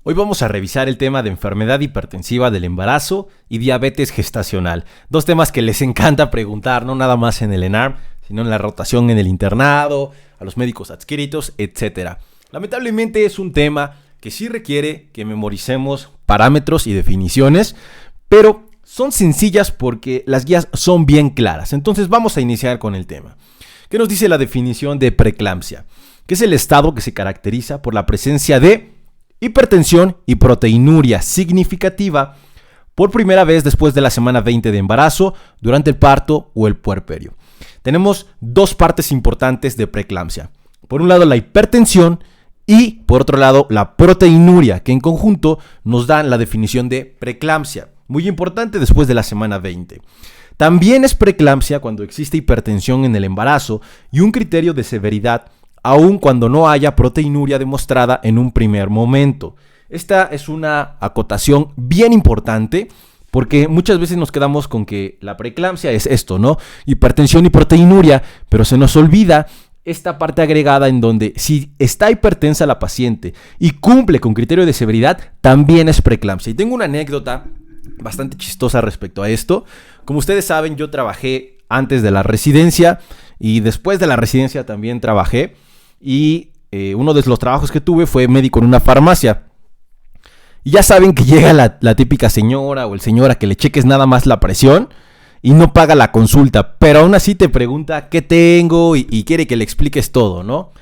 Hoy vamos a revisar el tema de enfermedad hipertensiva del embarazo y diabetes gestacional. Dos temas que les encanta preguntar, no nada más en el ENARM, sino en la rotación en el internado, a los médicos adscritos, etc. Lamentablemente es un tema que sí requiere que memoricemos parámetros y definiciones, pero son sencillas porque las guías son bien claras. Entonces vamos a iniciar con el tema. ¿Qué nos dice la definición de preeclampsia? Que es el estado que se caracteriza por la presencia de hipertensión y proteinuria significativa por primera vez después de la semana 20 de embarazo, durante el parto o el puerperio. Tenemos dos partes importantes de preeclampsia. Por un lado la hipertensión y por otro lado la proteinuria, que en conjunto nos dan la definición de preeclampsia, muy importante después de la semana 20. También es preeclampsia cuando existe hipertensión en el embarazo y un criterio de severidad aun cuando no haya proteinuria demostrada en un primer momento. Esta es una acotación bien importante porque muchas veces nos quedamos con que la preeclampsia es esto, ¿no? Hipertensión y proteinuria, pero se nos olvida esta parte agregada en donde si está hipertensa la paciente y cumple con criterio de severidad, también es preeclampsia. Y tengo una anécdota bastante chistosa respecto a esto. Como ustedes saben, yo trabajé antes de la residencia y después de la residencia también trabajé. Y uno de los trabajos que tuve fue médico en una farmacia. Y ya saben que llega la típica señora o el señor a que le cheques nada más la presión y no paga la consulta, pero aún así te pregunta qué tengo y quiere que le expliques todo, ¿no?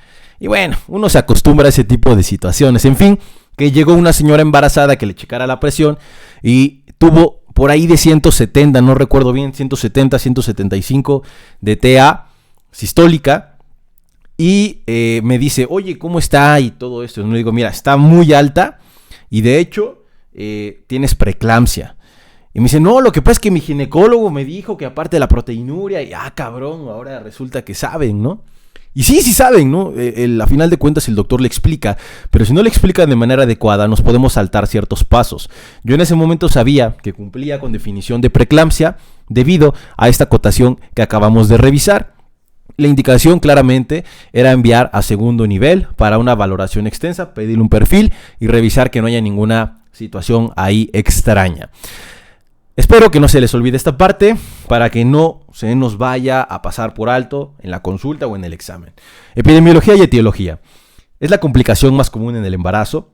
Y bueno, uno se acostumbra a ese tipo de situaciones. En fin, que llegó una señora embarazada que le checara la presión y tuvo por ahí de 170, no recuerdo bien, 170, 175 de TA sistólica. Y me dice, oye, ¿cómo está? Y todo esto. Y le digo, mira, está muy alta y de hecho tienes preeclampsia. Y me dice, no, lo que pasa es que mi ginecólogo me dijo que aparte de la proteinuria, y cabrón, ahora resulta que saben, ¿no? Y sí saben, ¿no? A final de cuentas el doctor le explica, pero si no le explican de manera adecuada, nos podemos saltar ciertos pasos. Yo en ese momento sabía que cumplía con definición de preeclampsia debido a esta acotación que acabamos de revisar. La indicación claramente era enviar a segundo nivel para una valoración extensa, pedirle un perfil y revisar que no haya ninguna situación ahí extraña. Espero que no se les olvide esta parte para que no se nos vaya a pasar por alto en la consulta o en el examen. Epidemiología y etiología. Es la complicación más común en el embarazo.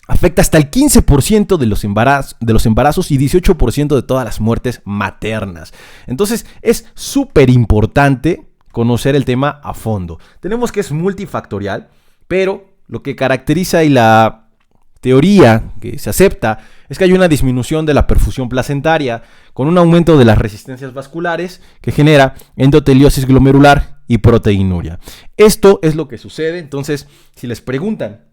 Afecta hasta el 15% de los embarazos y 18% de todas las muertes maternas. Entonces es súper importante conocer el tema a fondo. Tenemos que es multifactorial, pero lo que caracteriza y la teoría que se acepta es que hay una disminución de la perfusión placentaria con un aumento de las resistencias vasculares que genera endoteliosis glomerular y proteinuria. Esto es lo que sucede. Entonces, si les preguntan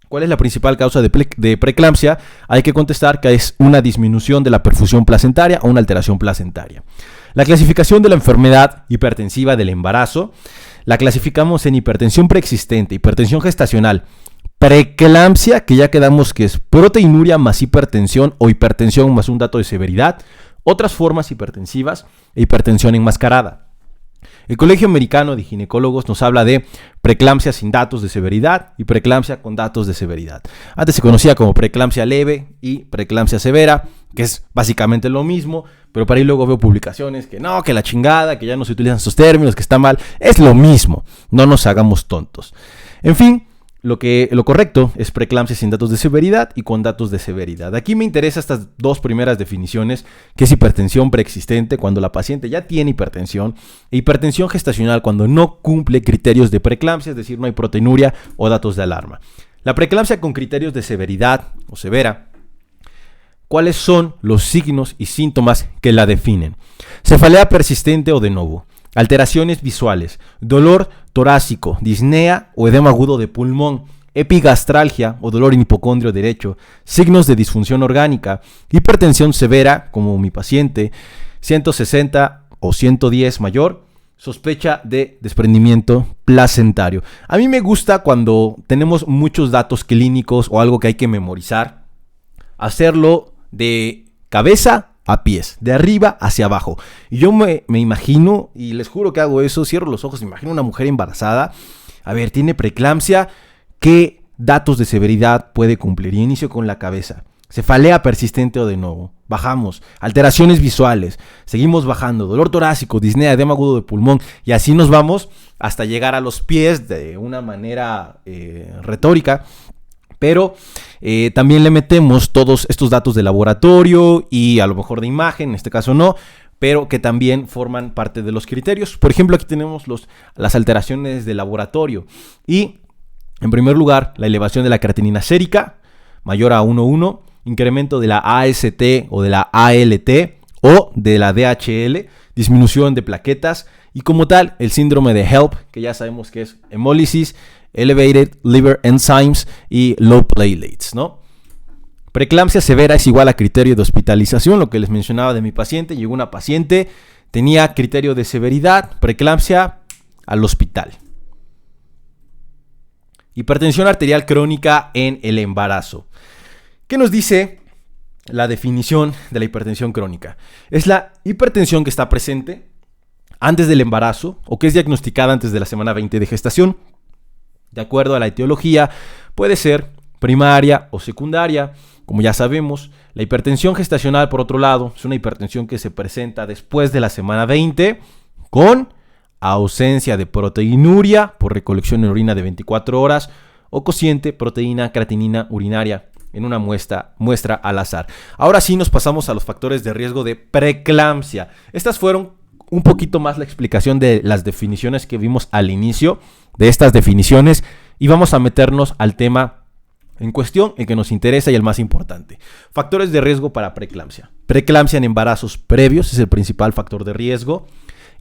¿cuál es la principal causa de preeclampsia? Hay que contestar que es una disminución de la perfusión placentaria o una alteración placentaria. La clasificación de la enfermedad hipertensiva del embarazo la clasificamos en hipertensión preexistente, hipertensión gestacional, preeclampsia, que ya quedamos que es proteinuria más hipertensión o hipertensión más un dato de severidad, otras formas hipertensivas e hipertensión enmascarada. El Colegio Americano de Ginecólogos nos habla de preeclampsia sin datos de severidad y preeclampsia con datos de severidad. Antes se conocía como preeclampsia leve y preeclampsia severa, que es básicamente lo mismo, pero para ahí luego veo publicaciones que no, que la chingada, que ya no se utilizan esos términos, que está mal. Es lo mismo, no nos hagamos tontos. En fin, lo correcto es preeclampsia sin datos de severidad y con datos de severidad. Aquí me interesan estas dos primeras definiciones, que es hipertensión preexistente cuando la paciente ya tiene hipertensión, e hipertensión gestacional cuando no cumple criterios de preeclampsia, es decir, no hay proteinuria o datos de alarma. La preeclampsia con criterios de severidad o severa. ¿Cuáles son los signos y síntomas que la definen? Cefalea persistente o de novo. Alteraciones visuales, dolor torácico, disnea o edema agudo de pulmón, epigastralgia o dolor en hipocondrio derecho, signos de disfunción orgánica, hipertensión severa, como mi paciente, 160 o 110 mayor, sospecha de desprendimiento placentario. A mí me gusta cuando tenemos muchos datos clínicos o algo que hay que memorizar, hacerlo de cabeza a pies, de arriba hacia abajo. Y yo me imagino, y les juro que hago eso, cierro los ojos, me imagino una mujer embarazada, a ver, tiene preeclampsia, ¿qué datos de severidad puede cumplir. Y inicio con la cabeza. Cefalea persistente o de nuevo. Bajamos. Alteraciones visuales. Seguimos bajando. Dolor torácico, disnea, edema agudo de pulmón. Y así nos vamos hasta llegar a los pies de una manera retórica. Pero también le metemos todos estos datos de laboratorio y a lo mejor de imagen, en este caso no, pero que también forman parte de los criterios. Por ejemplo, aquí tenemos las alteraciones de laboratorio. Y en primer lugar, la elevación de la creatinina sérica mayor a 1,1, incremento de la AST o de la ALT o de la DHL, disminución de plaquetas y como tal el síndrome de HELP, que ya sabemos que es hemólisis, elevated liver enzymes y low platelets, ¿no? Preeclampsia severa es igual a criterio de hospitalización, lo que les mencionaba de mi paciente. Llegó una paciente, tenía criterio de severidad, preeclampsia, al hospital. Hipertensión arterial crónica en el embarazo. ¿Qué nos dice la definición de la hipertensión crónica? Es la hipertensión que está presente antes del embarazo o que es diagnosticada antes de la semana 20 de gestación. De acuerdo a la etiología, puede ser primaria o secundaria. Como ya sabemos, la hipertensión gestacional, por otro lado, es una hipertensión que se presenta después de la semana 20 con ausencia de proteinuria por recolección en orina de 24 horas o cociente proteína creatinina urinaria en una muestra al azar. Ahora sí nos pasamos a los factores de riesgo de preeclampsia. Estas fueron un poquito más la explicación de las definiciones que vimos al inicio de estas definiciones y vamos a meternos al tema en cuestión, el que nos interesa y el más importante. Factores de riesgo para preeclampsia. Preeclampsia en embarazos previos es el principal factor de riesgo.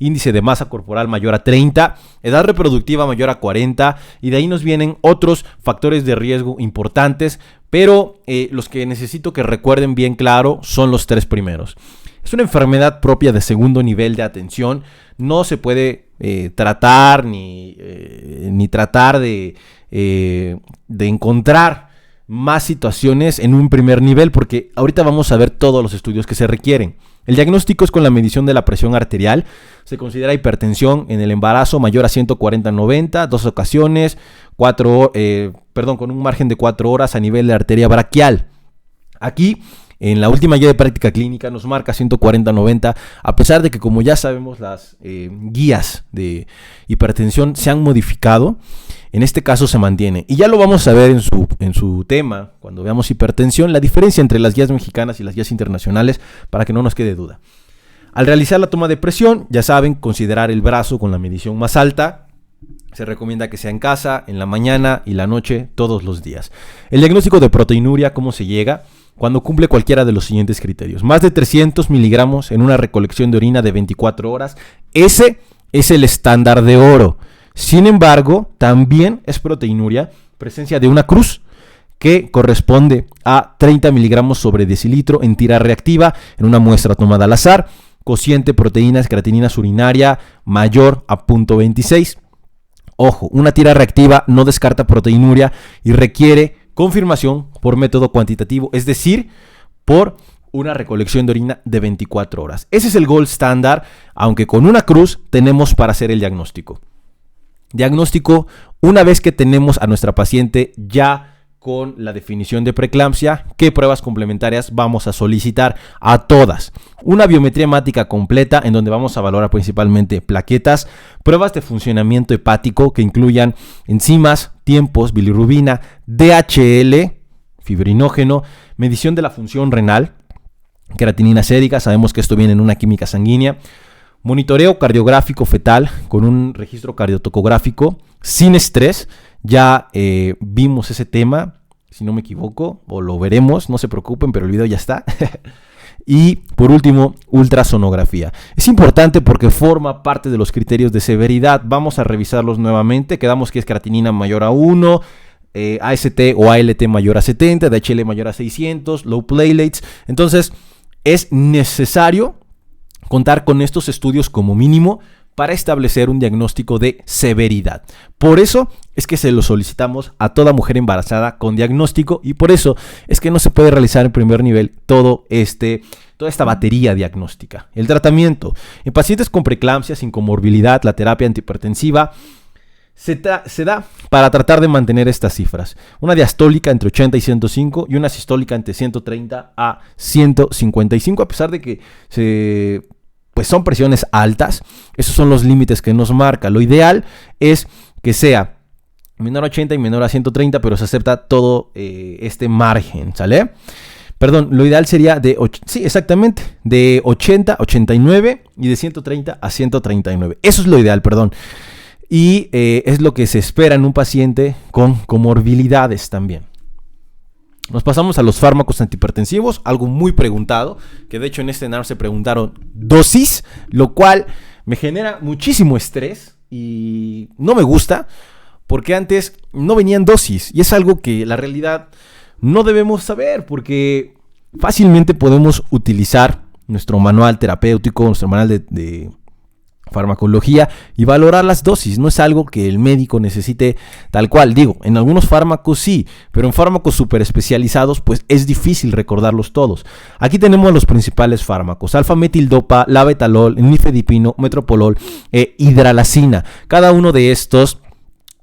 Índice de masa corporal mayor a 30, edad reproductiva mayor a 40 y de ahí nos vienen otros factores de riesgo importantes, pero los que necesito que recuerden bien claro son los tres primeros. Es una enfermedad propia de segundo nivel de atención, no se puede tratar ni tratar de encontrar más situaciones en un primer nivel porque ahorita vamos a ver todos los estudios que se requieren. El diagnóstico es con la medición de la presión arterial. Se considera hipertensión en el embarazo mayor a 140/90, 2 ocasiones, con un margen de 4 horas a nivel de arteria braquial. Aquí, en la última guía de práctica clínica, nos marca 140/90, a pesar de que, como ya sabemos, las guías de hipertensión se han modificado. En este caso se mantiene. Y ya lo vamos a ver en su tema, cuando veamos hipertensión, la diferencia entre las guías mexicanas y las guías internacionales, para que no nos quede duda. Al realizar la toma de presión, ya saben, considerar el brazo con la medición más alta. Se recomienda que sea en casa, en la mañana y la noche, todos los días. El diagnóstico de proteinuria, ¿cómo se llega? Cuando cumple cualquiera de los siguientes criterios. Más de 300 miligramos en una recolección de orina de 24 horas. Ese es el estándar de oro. Sin embargo, también es proteinuria, presencia de una cruz que corresponde a 30 miligramos sobre decilitro en tira reactiva en una muestra tomada al azar, cociente proteínas creatinina urinaria mayor a 0.26. Ojo, una tira reactiva no descarta proteinuria y requiere confirmación por método cuantitativo, es decir, por una recolección de orina de 24 horas. Ese es el gold standard, aunque con una cruz tenemos para hacer el diagnóstico. Diagnóstico, una vez que tenemos a nuestra paciente ya con la definición de preeclampsia, ¿qué pruebas complementarias vamos a solicitar? A todas. Una biometría hemática completa en donde vamos a valorar principalmente plaquetas, pruebas de funcionamiento hepático que incluyan enzimas, tiempos, bilirrubina, DHL, fibrinógeno, medición de la función renal, creatinina sérica, sabemos que esto viene en una química sanguínea, monitoreo cardiográfico fetal con un registro cardiotocográfico sin estrés. Ya vimos ese tema, si no me equivoco, o lo veremos, no se preocupen, pero el video ya está. Y por último, ultrasonografía. Es importante porque forma parte de los criterios de severidad. Vamos a revisarlos nuevamente. Quedamos que es creatinina mayor a 1, AST o ALT mayor a 70, DHL mayor a 600, low platelets. Entonces, es necesario contar con estos estudios como mínimo para establecer un diagnóstico de severidad. Por eso es que se lo solicitamos a toda mujer embarazada con diagnóstico y por eso es que no se puede realizar en primer nivel toda esta batería diagnóstica. El tratamiento. En pacientes con preeclampsia sin comorbilidad, la terapia antihipertensiva Se da para tratar de mantener estas cifras. Una diastólica entre 80 y 105 y una sistólica entre 130 a 155, a pesar de que pues son presiones altas. Esos son los límites que nos marca. Lo ideal es que sea menor a 80 y menor a 130, pero se acepta todo este margen, ¿sale? Perdón, lo ideal sería de 80 a 89 y de 130 a 139. Eso es lo ideal, perdón. Y es lo que se espera en un paciente con comorbilidades también. Nos pasamos a los fármacos antihipertensivos, algo muy preguntado, que de hecho en este NAR se preguntaron dosis, lo cual me genera muchísimo estrés y no me gusta, porque antes no venían dosis, y es algo que la realidad no debemos saber, porque fácilmente podemos utilizar nuestro manual terapéutico, nuestro manual de farmacología y valorar las dosis. No es algo que el médico necesite tal cual. Digo, en algunos fármacos sí, pero en fármacos súper especializados pues es difícil recordarlos todos. Aquí tenemos los principales fármacos: alfa-metildopa, labetalol, nifedipino, metropolol e hidralazina. Cada uno de estos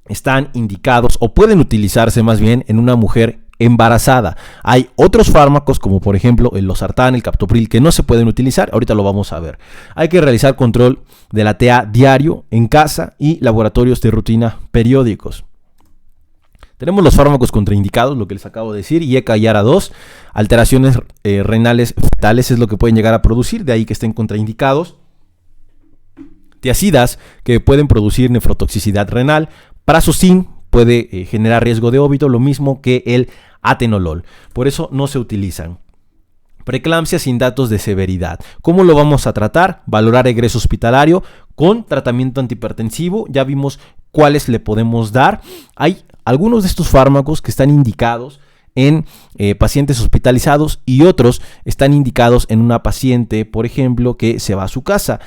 están indicados o pueden utilizarse más bien en una mujer embarazada. Hay otros fármacos como por ejemplo el losartán, el captopril, que no se pueden utilizar. Ahorita lo vamos a ver. Hay que realizar control de la TA diario en casa y laboratorios de rutina periódicos. Tenemos los fármacos contraindicados, lo que les acabo de decir, IECA y ARA2. Alteraciones renales fetales es lo que pueden llegar a producir, de ahí que estén contraindicados. Tiazidas, que pueden producir nefrotoxicidad renal. Prazosin puede generar riesgo de óbito, lo mismo que el atenolol. Por eso no se utilizan. Preeclampsia sin datos de severidad. ¿Cómo lo vamos a tratar? Valorar egreso hospitalario con tratamiento antihipertensivo. Ya vimos cuáles le podemos dar. Hay algunos de estos fármacos que están indicados en pacientes hospitalizados y otros están indicados en una paciente, por ejemplo, que se va a su casa.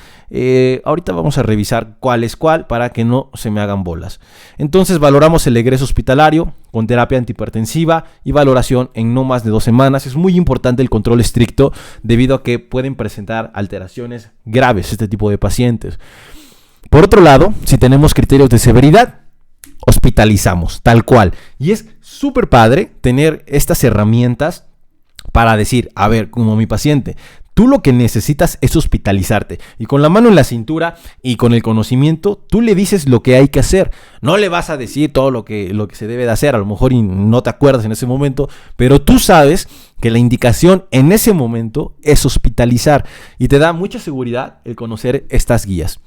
Ahorita vamos a revisar cuál es cuál para que no se me hagan bolas. Entonces valoramos el egreso hospitalario con terapia antihipertensiva y valoración en no más de 2 semanas. Es muy importante el control estricto debido a que pueden presentar alteraciones graves este tipo de pacientes. Por otro lado, si tenemos criterios de severidad, hospitalizamos, tal cual. Y es súper padre tener estas herramientas para decir, a ver, como mi paciente, tú lo que necesitas es hospitalizarte. Y con la mano en la cintura y con el conocimiento, tú le dices lo que hay que hacer. No le vas a decir todo lo que se debe de hacer, a lo mejor y no te acuerdas en ese momento, pero tú sabes que la indicación en ese momento es hospitalizar. Y te da mucha seguridad el conocer estas guías.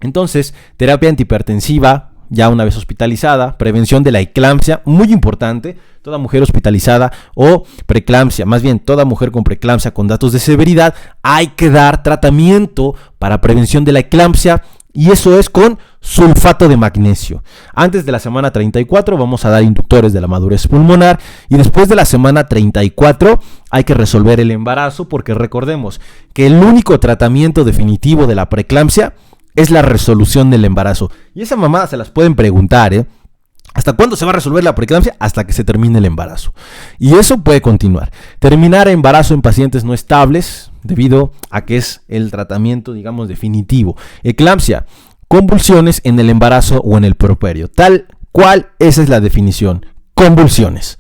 Entonces, terapia antihipertensiva, ya una vez hospitalizada, prevención de la eclampsia, muy importante, toda mujer hospitalizada o preeclampsia, más bien toda mujer con preeclampsia con datos de severidad, hay que dar tratamiento para prevención de la eclampsia y eso es con sulfato de magnesio. Antes de la semana 34 vamos a dar inductores de la madurez pulmonar y después de la semana 34 hay que resolver el embarazo porque recordemos que el único tratamiento definitivo de la preeclampsia es la resolución del embarazo. Y esa mamada se las pueden preguntar, ¿hasta cuándo se va a resolver la preeclampsia? Hasta que se termine el embarazo. Y eso puede continuar. Terminar embarazo en pacientes no estables, debido a que es el tratamiento, digamos, definitivo. Eclampsia, convulsiones en el embarazo o en el puerperio. Tal cual, esa es la definición. Convulsiones.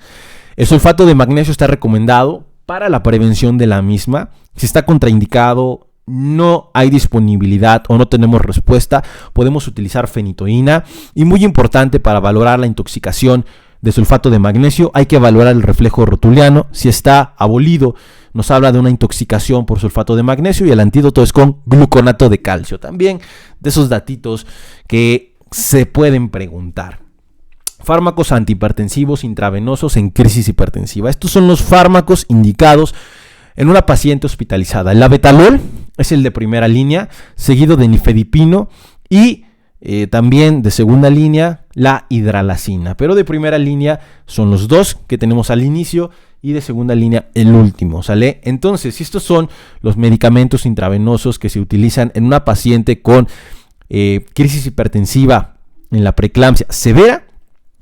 El sulfato de magnesio está recomendado para la prevención de la misma. Si está contraindicado, no hay disponibilidad o no tenemos respuesta, podemos utilizar fenitoína. Y muy importante para valorar la intoxicación de sulfato de magnesio, hay que valorar el reflejo rotuliano. Si está abolido, nos habla de una intoxicación por sulfato de magnesio y el antídoto es con gluconato de calcio. También de esos datitos que se pueden preguntar. Fármacos antihipertensivos intravenosos en crisis hipertensiva. Estos son los fármacos indicados en una paciente hospitalizada. El labetalol es el de primera línea, seguido de nifedipino y también de segunda línea la hidralazina. Pero de primera línea son los dos que tenemos al inicio y de segunda línea el último, ¿sale? Entonces, estos son los medicamentos intravenosos que se utilizan en una paciente con crisis hipertensiva en la preeclampsia severa.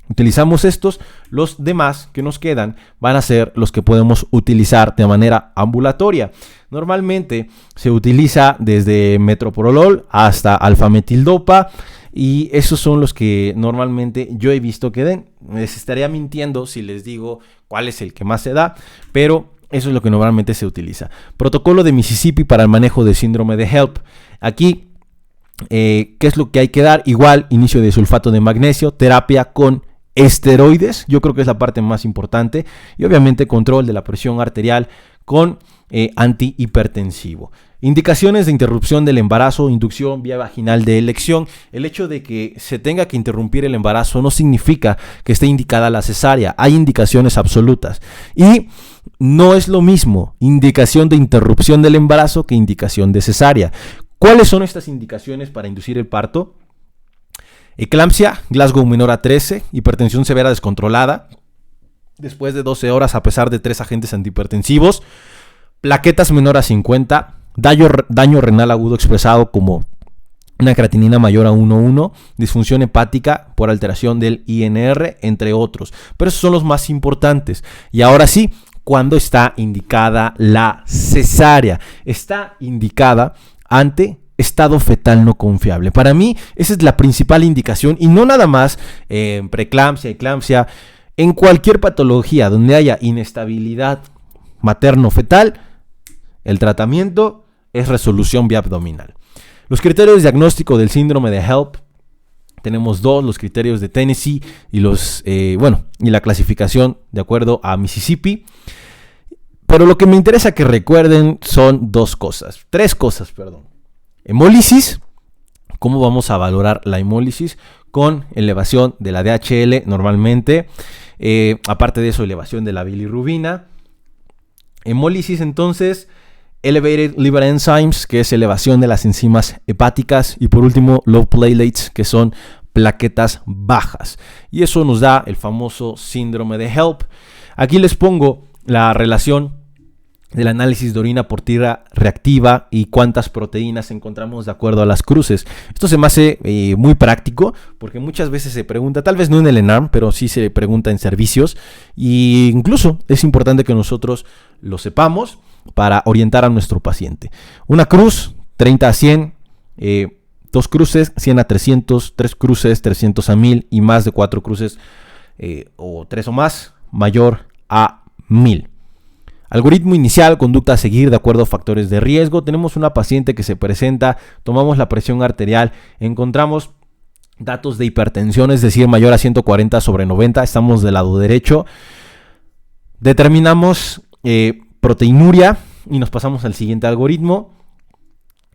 Utilizamos estos, los demás que nos quedan van a ser los que podemos utilizar de manera ambulatoria. Normalmente se utiliza desde metoprolol hasta alfa-metildopa, y esos son los que normalmente yo he visto que den. Les estaría mintiendo si les digo cuál es el que más se da, pero eso es lo que normalmente se utiliza. Protocolo de Mississippi para el manejo de síndrome de HELP. Aquí, ¿qué es lo que hay que dar? Igual, inicio de sulfato de magnesio, terapia con esteroides, yo creo que es la parte más importante, y obviamente control de la presión arterial con antihipertensivo. Indicaciones de interrupción del embarazo, inducción vía vaginal de elección. El hecho de que se tenga que interrumpir el embarazo no significa que esté indicada la cesárea. Hay indicaciones absolutas. Y no es lo mismo indicación de interrupción del embarazo que indicación de cesárea. ¿Cuáles son estas indicaciones para inducir el parto? Eclampsia, Glasgow menor a 13, hipertensión severa descontrolada, después de 12 horas a pesar de 3 agentes antihipertensivos, plaquetas menor a 50, daño renal agudo expresado como una creatinina mayor a 1,1, disfunción hepática por alteración del INR, entre otros. Pero esos son los más importantes. Y ahora sí, ¿cuándo está indicada la cesárea? Está indicada ante estado fetal no confiable. Para mí, esa es la principal indicación, y no nada más en preeclampsia, eclampsia, en cualquier patología donde haya inestabilidad materno-fetal, el tratamiento es resolución vía abdominal. Los criterios de diagnóstico del síndrome de HELP, tenemos dos, los criterios de Tennessee y y la clasificación de acuerdo a Mississippi. Pero lo que me interesa que recuerden son tres cosas. Hemólisis, ¿cómo vamos a valorar la hemólisis? Con elevación de la DHL normalmente, aparte de eso, elevación de la bilirrubina. Hemólisis, entonces, elevated liver enzymes, que es elevación de las enzimas hepáticas, y por último, low platelets, que son plaquetas bajas. Y eso nos da el famoso síndrome de HELP. Aquí les pongo la relación del análisis de orina por tira reactiva y cuántas proteínas encontramos de acuerdo a las cruces. Esto se me hace muy práctico, porque muchas veces se pregunta, tal vez no en el ENARM, pero sí se pregunta en servicios, y incluso es importante que nosotros lo sepamos para orientar a nuestro paciente. Una cruz, 30 a 100, 2 cruces, 100 a 300, 3 cruces, 300 a 1000, y más de 4 cruces o 3 o más, mayor a 1000. Algoritmo inicial, conducta a seguir de acuerdo a factores de riesgo. Tenemos una paciente que se presenta, tomamos la presión arterial, encontramos datos de hipertensión, es decir, mayor a 140/90, estamos del lado derecho. Determinamos proteinuria y nos pasamos al siguiente algoritmo.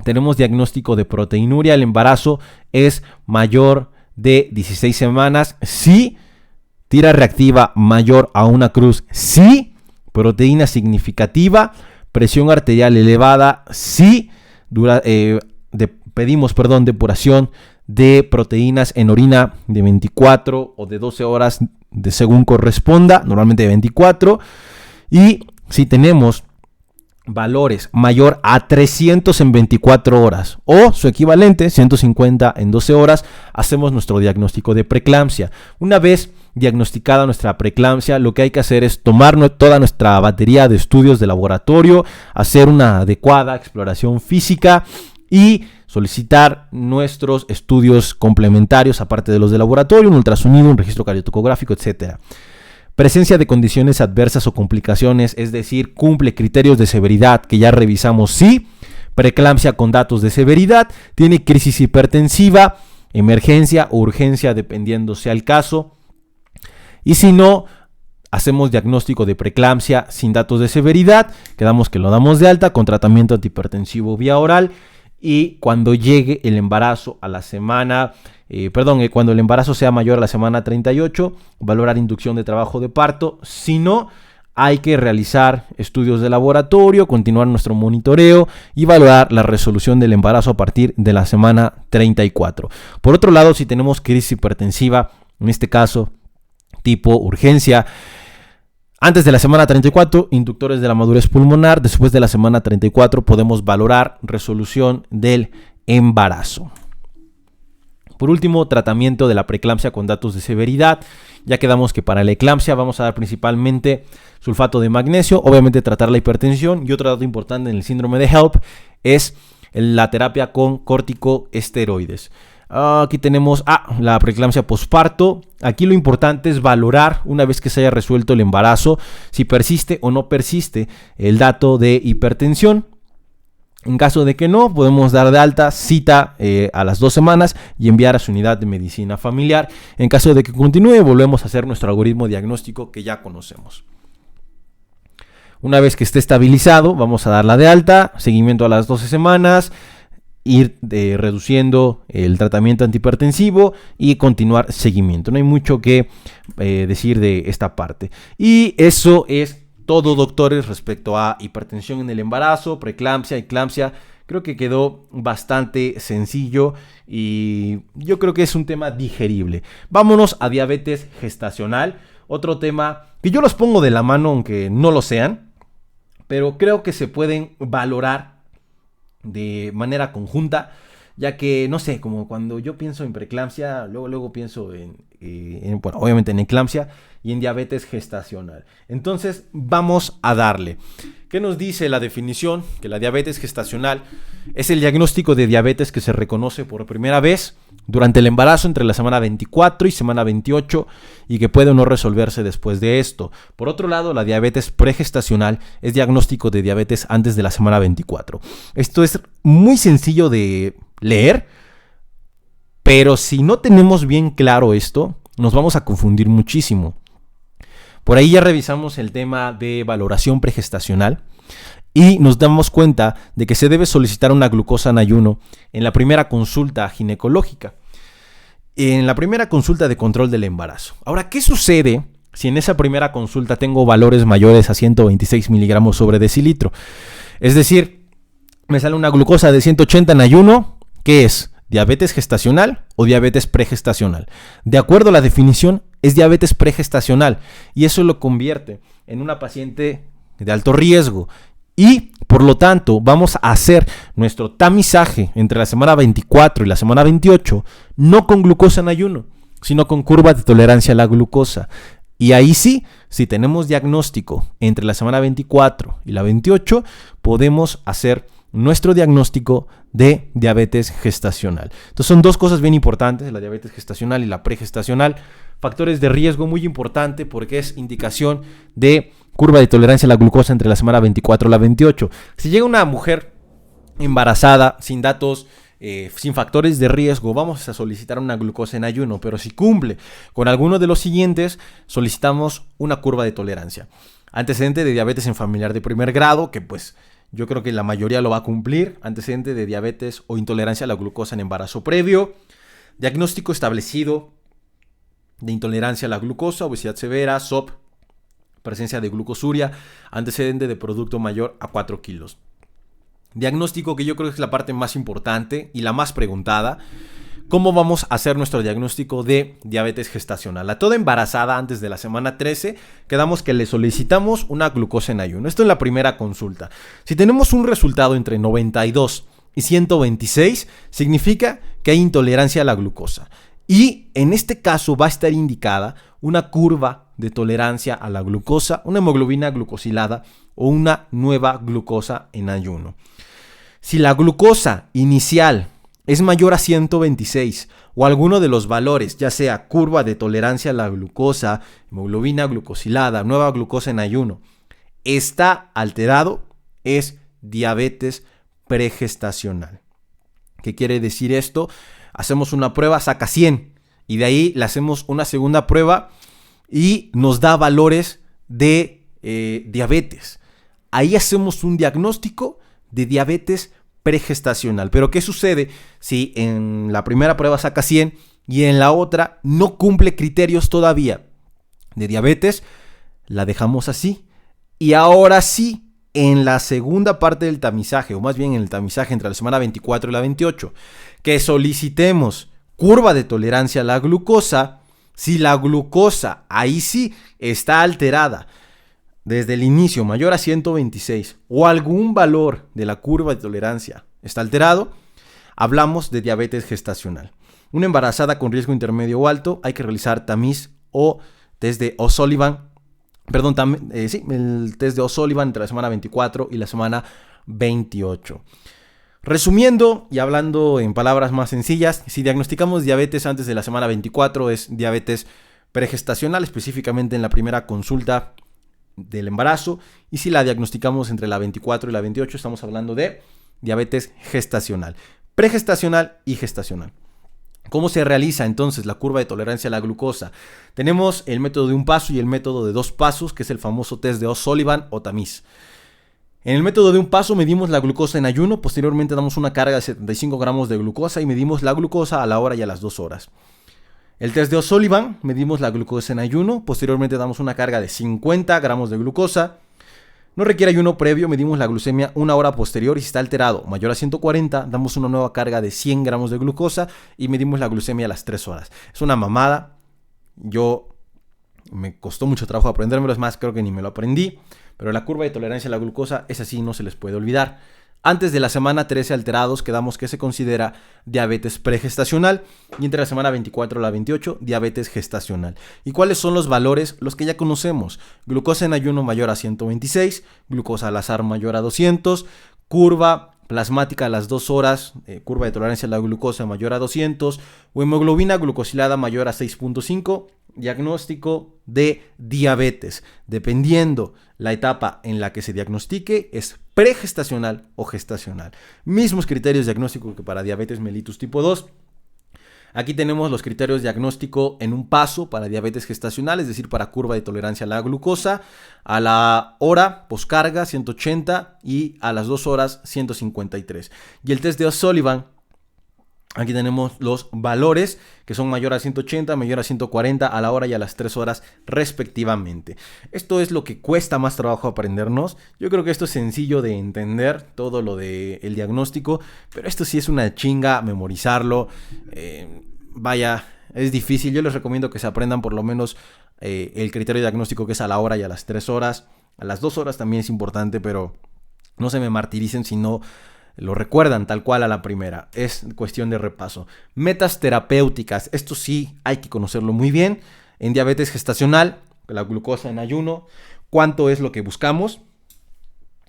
Tenemos diagnóstico de proteinuria, el embarazo es mayor de 16 semanas, sí. Tira reactiva mayor a una cruz, sí. Proteína significativa, presión arterial elevada, sí. Pedimos depuración de proteínas en orina de 24 o de 12 horas, según corresponda, normalmente de 24. Y si tenemos valores mayor a 300 en 24 horas o su equivalente, 150 en 12 horas, hacemos nuestro diagnóstico de preeclampsia. Una vez diagnosticada nuestra preeclampsia, lo que hay que hacer es tomar toda nuestra batería de estudios de laboratorio, hacer una adecuada exploración física y solicitar nuestros estudios complementarios, aparte de los de laboratorio, un ultrasonido, un registro cardiotocográfico, etc. Presencia de condiciones adversas o complicaciones, es decir, cumple criterios de severidad que ya revisamos, sí. Preeclampsia con datos de severidad, tiene crisis hipertensiva, emergencia o urgencia dependiendo sea el caso. Y si no, hacemos diagnóstico de preeclampsia sin datos de severidad, quedamos que lo damos de alta con tratamiento antihipertensivo vía oral, y cuando llegue el embarazo a la semana, cuando el embarazo sea mayor a la semana 38, valorar inducción de trabajo de parto. Si no, hay que realizar estudios de laboratorio, continuar nuestro monitoreo y valorar la resolución del embarazo a partir de la semana 34. Por otro lado, si tenemos crisis hipertensiva, en este caso tipo urgencia, antes de la semana 34, inductores de la madurez pulmonar. Después de la semana 34 podemos valorar resolución del embarazo. Por último, tratamiento de la preeclampsia con datos de severidad. Ya quedamos que para la eclampsia vamos a dar principalmente sulfato de magnesio, obviamente tratar la hipertensión, y otro dato importante en el síndrome de HELP es la terapia con corticoesteroides. Aquí tenemos la preeclampsia posparto. Aquí lo importante es valorar, una vez que se haya resuelto el embarazo, si persiste o no persiste el dato de hipertensión. En caso de que no, podemos dar de alta, cita a las 2 semanas y enviar a su unidad de medicina familiar. En caso de que continúe, volvemos a hacer nuestro algoritmo diagnóstico que ya conocemos. Una vez que esté estabilizado, vamos a darla de alta, seguimiento a las 12 semanas, ir reduciendo el tratamiento antihipertensivo y continuar seguimiento. No hay mucho que decir de esta parte. Y eso es todo, doctores, respecto a hipertensión en el embarazo, preeclampsia, eclampsia. Creo que quedó bastante sencillo y yo creo que es un tema digerible. Vámonos a diabetes gestacional, otro tema que yo los pongo de la mano aunque no lo sean, pero creo que se pueden valorar de manera conjunta, ya que, no sé, como cuando yo pienso en preeclampsia, luego pienso bueno, obviamente en eclampsia y en diabetes gestacional. Entonces, vamos a darle. ¿Qué nos dice la definición? Que la diabetes gestacional es el diagnóstico de diabetes que se reconoce por primera vez durante el embarazo entre la semana 24 y semana 28 y que puede o no resolverse después de esto. Por otro lado, la diabetes pregestacional es diagnóstico de diabetes antes de la semana 24. Esto es muy sencillo de leer, pero si no tenemos bien claro esto, nos vamos a confundir muchísimo. Por ahí ya revisamos el tema de valoración pregestacional y nos damos cuenta de que se debe solicitar una glucosa en ayuno en la primera consulta ginecológica, en la primera consulta de control del embarazo. Ahora, ¿qué sucede si en esa primera consulta tengo valores mayores a 126 miligramos sobre decilitro? Es decir, me sale una glucosa de 180 en ayuno, ¿qué es? ¿Diabetes gestacional o diabetes pregestacional? De acuerdo a la definición, es diabetes pregestacional y eso lo convierte en una paciente de alto riesgo y por lo tanto vamos a hacer nuestro tamizaje entre la semana 24 y la semana 28 no con glucosa en ayuno, sino con curva de tolerancia a la glucosa. Y ahí sí, si tenemos diagnóstico entre la semana 24 y la 28, podemos hacer nuestro diagnóstico de diabetes gestacional. Entonces son dos cosas bien importantes, la diabetes gestacional y la pregestacional. Factores de riesgo muy importante porque es indicación de curva de tolerancia a la glucosa entre la semana 24 y la 28. Si llega una mujer embarazada sin datos, sin factores de riesgo, vamos a solicitar una glucosa en ayuno, pero si cumple con alguno de los siguientes, solicitamos una curva de tolerancia. Antecedente de diabetes en familiar de primer grado, que pues yo creo que la mayoría lo va a cumplir. Antecedente de diabetes o intolerancia a la glucosa en embarazo previo. Diagnóstico establecido de intolerancia a la glucosa, obesidad severa, SOP, presencia de glucosuria, antecedente de producto mayor a 4 kilos. Diagnóstico que yo creo que es la parte más importante y la más preguntada. ¿Cómo vamos a hacer nuestro diagnóstico de diabetes gestacional? A toda embarazada antes de la semana 13, quedamos que le solicitamos una glucosa en ayuno. Esto en la primera consulta. Si tenemos un resultado entre 92 y 126, significa que hay intolerancia a la glucosa. Y en este caso va a estar indicada una curva de tolerancia a la glucosa, una hemoglobina glucosilada o una nueva glucosa en ayuno. Si la glucosa inicial es mayor a 126 o alguno de los valores, ya sea curva de tolerancia a la glucosa, hemoglobina glucosilada, nueva glucosa en ayuno, está alterado, es diabetes pregestacional. ¿Qué quiere decir esto? Hacemos una prueba, saca 100 y de ahí le hacemos una segunda prueba y nos da valores de diabetes. Ahí hacemos un diagnóstico de diabetes pregestacional. Pero ¿qué sucede si en la primera prueba saca 100 y en la otra no cumple criterios todavía de diabetes? La dejamos así. Y ahora sí, en la segunda parte del tamizaje, o más bien en el tamizaje entre la semana 24 y la 28, que solicitemos curva de tolerancia a la glucosa. Si la glucosa ahí sí está alterada desde el inicio mayor a 126 o algún valor de la curva de tolerancia está alterado, hablamos de diabetes gestacional. Una embarazada con riesgo intermedio o alto hay que realizar tamiz o test de O'Sullivan, el test de O'Sullivan entre la semana 24 y la semana 28. Resumiendo y hablando en palabras más sencillas, si diagnosticamos diabetes antes de la semana 24 es diabetes pregestacional, específicamente en la primera consulta del embarazo, y si la diagnosticamos entre la 24 y la 28 estamos hablando de diabetes gestacional, pregestacional y gestacional. ¿Cómo se realiza entonces la curva de tolerancia a la glucosa? Tenemos el método de un paso y el método de 2 pasos, que es el famoso test de O'Sullivan o tamiz. En el método de un paso medimos la glucosa en ayuno, posteriormente damos una carga de 75 gramos de glucosa y medimos la glucosa a la hora y a las 2 horas. El test de O'Sullivan, medimos la glucosa en ayuno, posteriormente damos una carga de 50 gramos de glucosa. No requiere ayuno previo, medimos la glucemia una hora posterior y si está alterado mayor a 140, damos una nueva carga de 100 gramos de glucosa y medimos la glucemia a las 3 horas. Es una mamada, me costó mucho trabajo aprendérmelo, es más, creo que ni me lo aprendí, pero la curva de tolerancia a la glucosa es así, no se les puede olvidar. Antes de la semana 13 alterados quedamos que se considera diabetes pregestacional y entre la semana 24 a la 28 diabetes gestacional. ¿Y cuáles son los valores? Los que ya conocemos. Glucosa en ayuno mayor a 126, glucosa al azar mayor a 200, curva plasmática a las 2 horas, curva de tolerancia a la glucosa mayor a 200, o hemoglobina glucosilada mayor a 6.5, diagnóstico de diabetes. Dependiendo la etapa en la que se diagnostique, es pregestacional o gestacional. Mismos criterios diagnósticos que para diabetes mellitus tipo 2. Aquí tenemos los criterios diagnóstico en un paso para diabetes gestacional, es decir, para curva de tolerancia a la glucosa, a la hora poscarga 180 y a las 2 horas 153. Y el test de O'Sullivan, aquí tenemos los valores que son mayor a 180, mayor a 140 a la hora y a las 3 horas respectivamente. Esto es lo que cuesta más trabajo aprendernos. Yo creo que esto es sencillo de entender, todo lo del diagnóstico, pero esto sí es una chinga memorizarlo. Es difícil. Yo les recomiendo que se aprendan por lo menos el criterio diagnóstico que es a la hora y a las 3 horas. A las 2 horas también es importante, pero no se me martiricen si no lo recuerdan tal cual a la primera. Es cuestión de repaso. Metas terapéuticas. Esto sí hay que conocerlo muy bien. En diabetes gestacional, la glucosa en ayuno, ¿cuánto es lo que buscamos?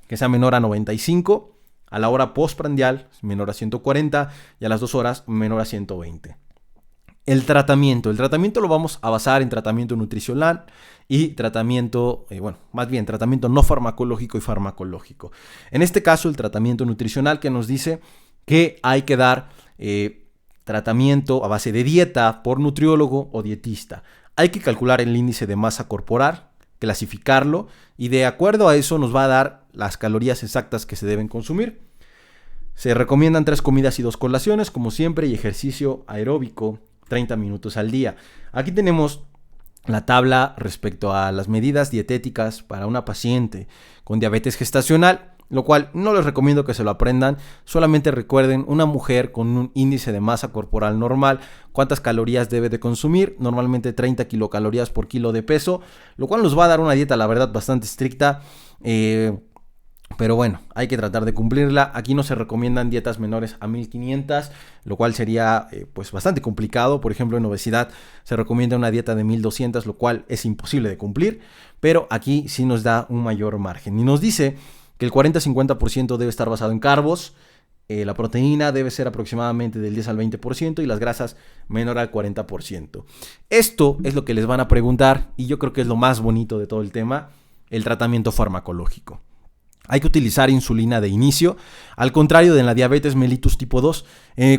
Que sea menor a 95. A la hora postprandial, menor a 140. Y a las 2 horas, menor a 120. El tratamiento lo vamos a basar en tratamiento nutricional y tratamiento, tratamiento no farmacológico y farmacológico. En este caso, el tratamiento nutricional que nos dice que hay que dar tratamiento a base de dieta por nutriólogo o dietista. Hay que calcular el índice de masa corporal, clasificarlo y de acuerdo a eso nos va a dar las calorías exactas que se deben consumir. Se recomiendan 3 comidas y 2 colaciones, como siempre, y ejercicio aeróbico 30 minutos al día. Aquí tenemos la tabla respecto a las medidas dietéticas para una paciente con diabetes gestacional, lo cual no les recomiendo que se lo aprendan. Solamente recuerden, una mujer con un índice de masa corporal normal, cuántas calorías debe de consumir, normalmente 30 kilocalorías por kilo de peso, lo cual nos va a dar una dieta, la verdad, bastante estricta. Pero bueno, hay que tratar de cumplirla. Aquí no se recomiendan dietas menores a 1500, lo cual sería bastante complicado. Por ejemplo, en obesidad se recomienda una dieta de 1200, lo cual es imposible de cumplir. Pero aquí sí nos da un mayor margen. Y nos dice que el 40-50% debe estar basado en carbos. La proteína debe ser aproximadamente del 10 al 20% y las grasas menor al 40%. Esto es lo que les van a preguntar y yo creo que es lo más bonito de todo el tema, el tratamiento farmacológico. Hay que utilizar insulina de inicio, al contrario de la diabetes mellitus tipo 2.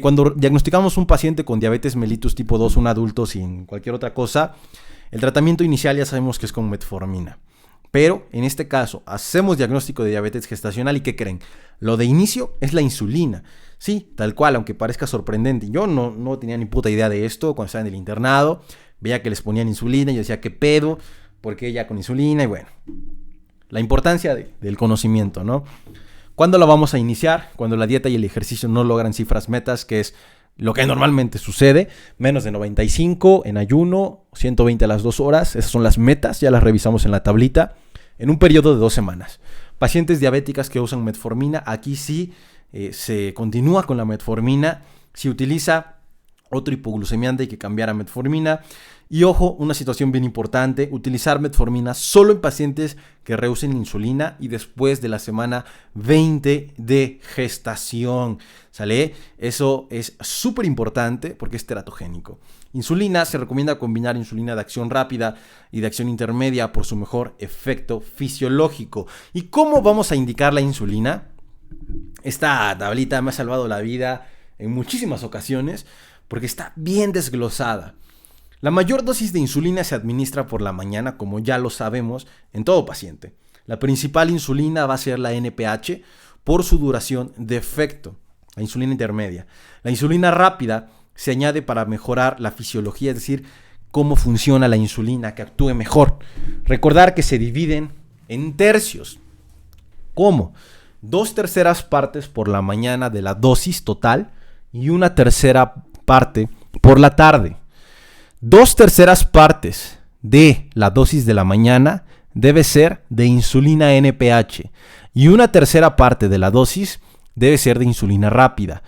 Cuando diagnosticamos un paciente con diabetes mellitus tipo 2, un adulto sin cualquier otra cosa, el tratamiento inicial ya sabemos que es con metformina. Pero en este caso, hacemos diagnóstico de diabetes gestacional y ¿qué creen? Lo de inicio es la insulina. Sí, tal cual, aunque parezca sorprendente. Yo no tenía ni puta idea de esto cuando estaba en el internado. Veía que les ponían insulina y yo decía, ¿qué pedo? ¿Por qué ya con insulina? Y bueno, la importancia del conocimiento, ¿no? ¿Cuándo lo vamos a iniciar? Cuando la dieta y el ejercicio no logran cifras metas, que es lo que normalmente sucede. Menos de 95 en ayuno, 120 a las 2 horas. Esas son las metas, ya las revisamos en la tablita. En un periodo de 2 semanas. Pacientes diabéticas que usan metformina, aquí sí se continúa con la metformina. Se utiliza otro hipoglucemiante, hay que cambiar a metformina. Y ojo, una situación bien importante, utilizar metformina solo en pacientes que rehúsen insulina y después de la semana 20 de gestación, ¿sale? Eso es súper importante porque es teratogénico. Insulina, se recomienda combinar insulina de acción rápida y de acción intermedia por su mejor efecto fisiológico. ¿Y cómo vamos a indicar la insulina? Esta tablita me ha salvado la vida en muchísimas ocasiones porque está bien desglosada. La mayor dosis de insulina se administra por la mañana, como ya lo sabemos, en todo paciente. La principal insulina va a ser la NPH por su duración de efecto, la insulina intermedia. La insulina rápida se añade para mejorar la fisiología, es decir, cómo funciona la insulina, que actúe mejor. Recordar que se dividen en tercios. ¿Cómo? 2/3 partes por la mañana de la dosis total y 1/3 parte por la tarde. 2/3 partes de la dosis de la mañana debe ser de insulina NPH y 1/3 parte de la dosis debe ser de insulina rápida.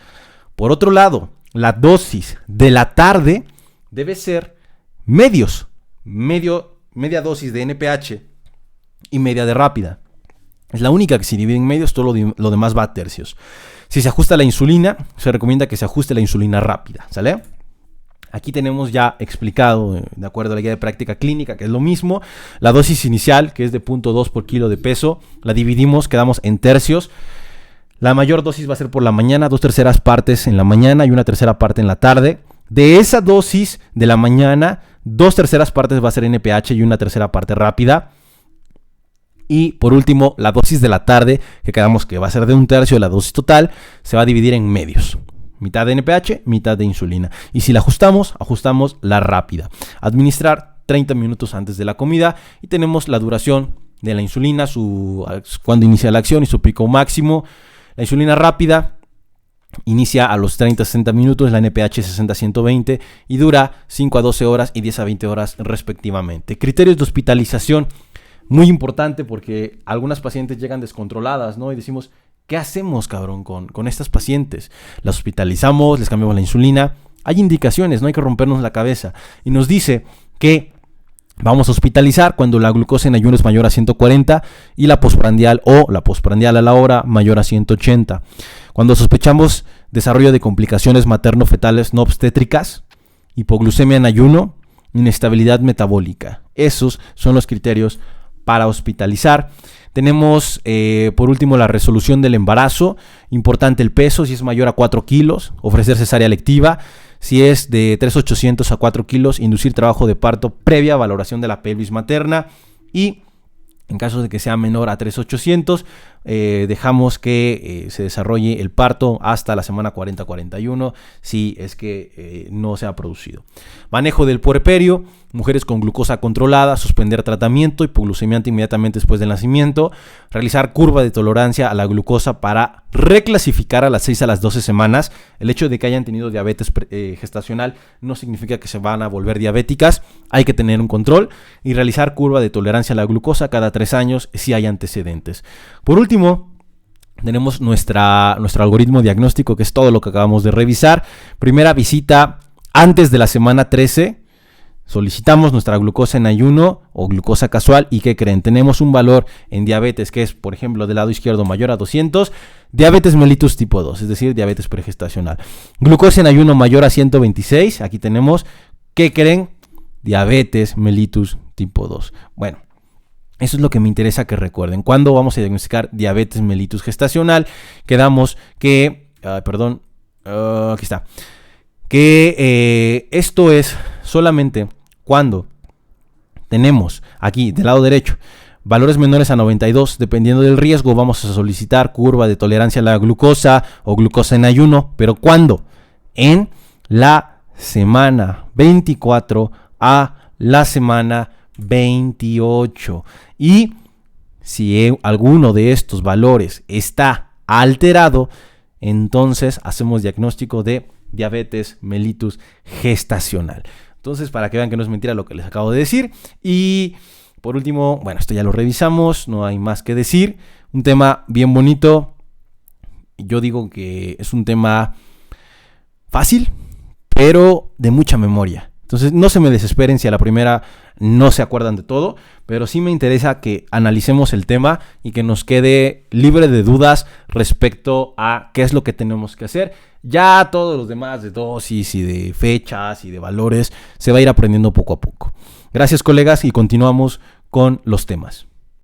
Por otro lado, la dosis de la tarde debe ser media dosis de NPH y media de rápida. Es la única que se divide en medios, todo lo demás va a tercios. Si se ajusta la insulina, se recomienda que se ajuste la insulina rápida, ¿sale? Aquí tenemos ya explicado, de acuerdo a la guía de práctica clínica, que es lo mismo. La dosis inicial, que es de 0.2 por kilo de peso, la dividimos, quedamos en tercios. La mayor dosis va a ser por la mañana, 2/3 partes en la mañana y 1/3 parte en la tarde. De esa dosis de la mañana, 2/3 partes va a ser NPH y 1/3 parte rápida. Y por último, la dosis de la tarde, que quedamos que va a ser de 1/3 de la dosis total, se va a dividir en medios. Mitad de NPH, mitad de insulina. Y si la ajustamos la rápida. Administrar 30 minutos antes de la comida y tenemos la duración de la insulina, cuando inicia la acción y su pico máximo. La insulina rápida inicia a los 30-60 minutos, la NPH 60-120 y dura 5 a 12 horas y 10 a 20 horas respectivamente. Criterios de hospitalización, muy importante porque algunas pacientes llegan descontroladas, ¿no? Y decimos, ¿qué hacemos, cabrón, con estas pacientes? Las hospitalizamos, les cambiamos la insulina. Hay indicaciones, no hay que rompernos la cabeza. Y nos dice que vamos a hospitalizar cuando la glucosa en ayuno es mayor a 140 y la postprandial a la hora mayor a 180. Cuando sospechamos desarrollo de complicaciones materno-fetales no obstétricas, hipoglucemia en ayuno, inestabilidad metabólica. Esos son los criterios para hospitalizar. Tenemos, por último, la resolución del embarazo. Importante el peso, si es mayor a 4 kilos, ofrecer cesárea electiva. Si es de 3,800 a 4 kilos, inducir trabajo de parto previa valoración de la pelvis materna. Y en caso de que sea menor a 3,800, dejamos que se desarrolle el parto hasta la semana 40-41, si es que no se ha producido. Manejo del puerperio, mujeres con glucosa controlada, suspender tratamiento, hipoglucemiante inmediatamente después del nacimiento, realizar curva de tolerancia a la glucosa para reclasificar a las 6 a las 12 semanas. El hecho de que hayan tenido diabetes gestacional no significa que se van a volver diabéticas, hay que tener un control y realizar curva de tolerancia a la glucosa cada 3 años si hay antecedentes. Por último, tenemos nuestro algoritmo diagnóstico, que es todo lo que acabamos de revisar. Primera visita antes de la semana 13. Solicitamos nuestra glucosa en ayuno o glucosa casual y ¿qué creen? Tenemos un valor en diabetes que es, por ejemplo, del lado izquierdo mayor a 200, diabetes mellitus tipo 2, es decir, diabetes pregestacional. Glucosa en ayuno mayor a 126, aquí tenemos, ¿qué creen? Diabetes mellitus tipo 2. Bueno, eso es lo que me interesa que recuerden. ¿Cuándo vamos a diagnosticar diabetes mellitus gestacional? Quedamos que, aquí está, que esto es solamente cuando tenemos aquí del lado derecho valores menores a 92, dependiendo del riesgo, vamos a solicitar curva de tolerancia a la glucosa o glucosa en ayuno. ¿Pero cuándo? En la semana 24 a la semana 28. Y si alguno de estos valores está alterado, entonces hacemos diagnóstico de diabetes mellitus gestacional. Entonces, para que vean que no es mentira lo que les acabo de decir. Y por último, bueno, esto ya lo revisamos, no hay más que decir. Un tema bien bonito. Yo digo que es un tema fácil, pero de mucha memoria. Entonces no se me desesperen si a la primera no se acuerdan de todo, pero sí me interesa que analicemos el tema y que nos quede libre de dudas respecto a qué es lo que tenemos que hacer. Ya todos los demás de dosis y de fechas y de valores se va a ir aprendiendo poco a poco. Gracias, colegas, y continuamos con los temas.